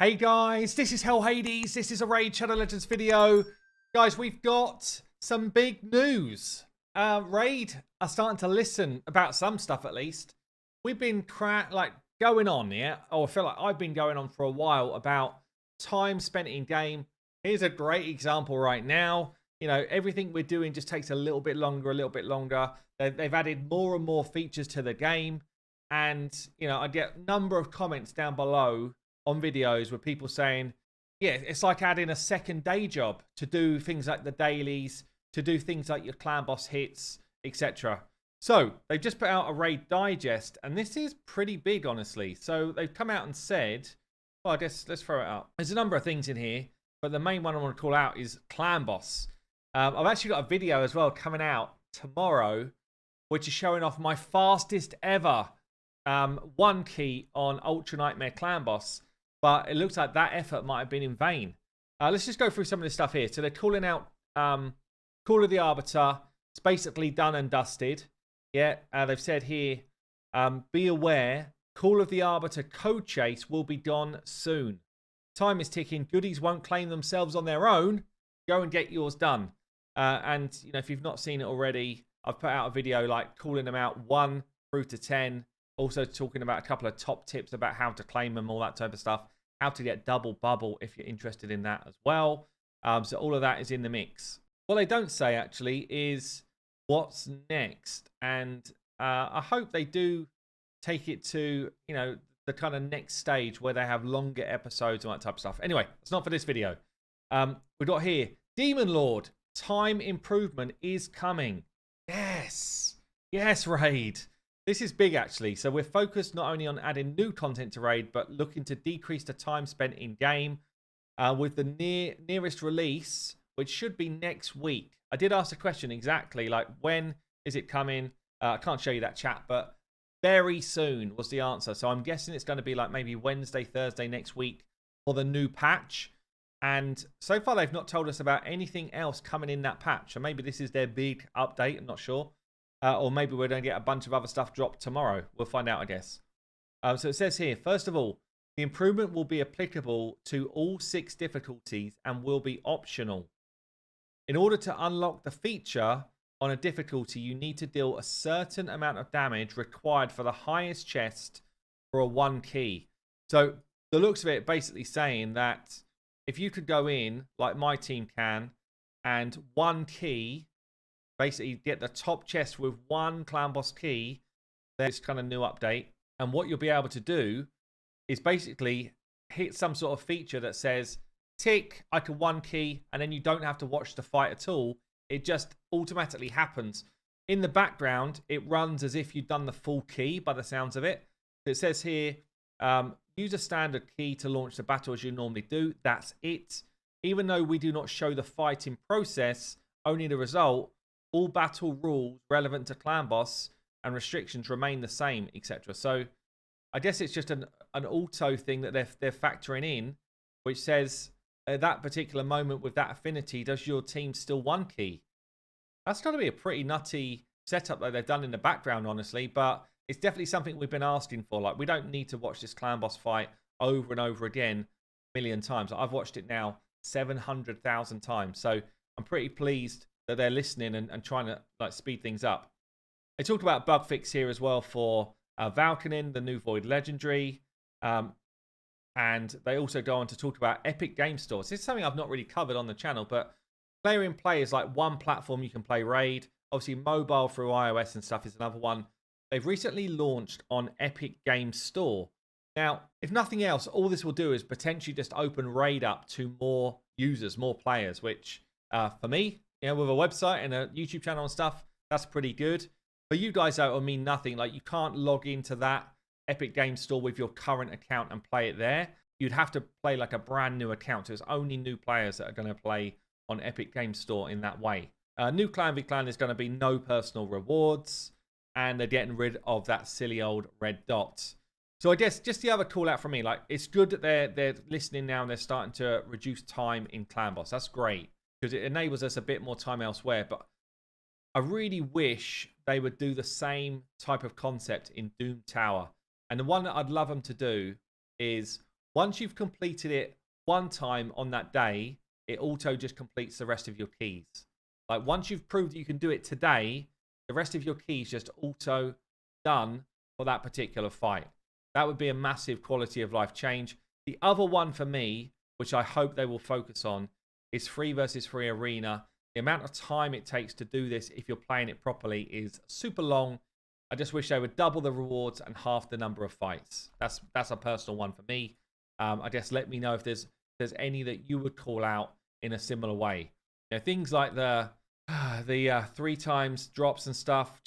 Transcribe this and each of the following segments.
Hey guys, this is Hell Hades. This is a Raid Shadow Legends video. Guys, we've got some big news. Raid are starting to listen about some stuff at least. We've been going on, yeah? Oh, I feel like I've been going on for a while about time spent in game. Here's a great example right now. You know, everything we're doing just takes a little bit longer, They've added more and more features to the game. And, you know, I get a number of comments down below on videos with people saying, yeah, it's like adding a second day job to do things like the dailies, to do things like your clan boss hits, etc. So they've just put out a Raid Digest, and this is pretty big, honestly. So they've come out and said, well, I guess let's throw it up. There's a number of things in here, but the main one I want to call out is clan boss. I've actually got a video as well coming out tomorrow, which is showing off my fastest ever 1 key on Ultra Nightmare clan boss. But it looks like that effort might have been in vain. Let's just go through some of this stuff here. So they're calling out Call of the Arbiter. It's basically done and dusted. Yeah, they've said here, be aware, Call of the Arbiter code chase will be gone soon. Time is ticking. Goodies won't claim themselves on their own. Go and get yours done. And you know, if you've not seen it already, I've put out a video like calling them out 1 through to 10. Also talking about a couple of top tips about how to claim them, all that type of stuff. How to get double bubble if you're interested in that as well. So all of that is in the mix. What they don't say actually is what's next. And I hope they do take it to, you know, the kind of next stage where they have longer episodes and that type of stuff. Anyway, it's not for this video. We've got here, Demon Lord, time improvement is coming. Yes. Yes, Raid. This is big, actually. So we're focused not only on adding new content to Raid, but looking to decrease the time spent in-game with the nearest release, which should be next week. I did ask a question exactly, like, when is it coming? I can't show you that chat, but very soon was the answer. So I'm guessing it's going to be like maybe Wednesday, Thursday next week for the new patch. And so far, they've not told us about anything else coming in that patch. So maybe this is their big update. I'm not sure. Or maybe we're going to get a bunch of other stuff dropped tomorrow. We'll find out, I guess. So it says here, first of all, the improvement will be applicable to all 6 difficulties and will be optional. In order to unlock the feature on a difficulty, you need to deal a certain amount of damage required for the highest chest for a 1 key. So the looks of it basically saying that if you could go in, like my team can, and 1 key, basically get the top chest with 1 clan boss key, there's kind of new update. And what you'll be able to do is basically hit some sort of feature that says, tick, I can 1 key, and then you don't have to watch the fight at all. It just automatically happens. In the background, it runs as if you've done the full key by the sounds of it. It says here, use a standard key to launch the battle as you normally do. That's it. Even though we do not show the fighting process, only the result, all battle rules relevant to clan boss and restrictions remain the same, etc. So I guess it's just an auto thing that they're factoring in, which says at that particular moment with that affinity, does your team still 1 key? That's got to be a pretty nutty setup that they've done in the background, honestly. But it's definitely something we've been asking for. Like, we don't need to watch this clan boss fight over and over again a million times. I've watched it now 700,000 times. So I'm pretty pleased that they're listening and trying to like speed things up. They talked about bug fix here as well for Valkynin, the new Void Legendary. And they also go on to talk about Epic Game Stores. This is something I've not really covered on the channel, but Player in Play is like one platform you can play Raid. Obviously, mobile through iOS and stuff is another one. They've recently launched on Epic Game Store. Now, if nothing else, all this will do is potentially just open Raid up to more users, more players, which for me, you know, with a website and a YouTube channel and stuff, that's pretty good. For you guys, that will mean nothing. Like, you can't log into that Epic Game Store with your current account and play it there. You'd have to play like a brand new account. So it's only new players that are going to play on Epic Game Store in that way. New Clan v Clan is going to be no personal rewards. And they're getting rid of that silly old red dot. So I guess just the other call out from me, like, it's good that they're listening now and they're starting to reduce time in clan boss. That's great because it enables us a bit more time elsewhere. But I really wish they would do the same type of concept in Doom Tower. And the one that I'd love them to do is once you've completed it one time on that day, it auto just completes the rest of your keys. Like once you've proved that you can do it today, the rest of your keys just auto done for that particular fight. That would be a massive quality of life change. The other one for me, which I hope they will focus on, is 3 versus 3 arena. The amount of time it takes to do this if you're playing it properly is super long. I just wish they would double the rewards and half the number of fights. That's a personal one for me. I guess let me know if there's any that you would call out in a similar way. You know, things like the 3 times drops and stuff.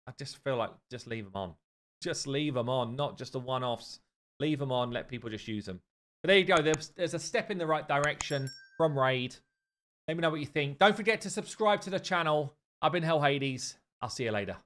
I just feel like just leave them on. Just leave them on, not just the one-offs. Leave them on. Let people just use them. But there you go. There's a step in the right direction from Raid. Let me know what you think. Don't forget to subscribe to the channel. I've been Hell Hades. I'll see you later.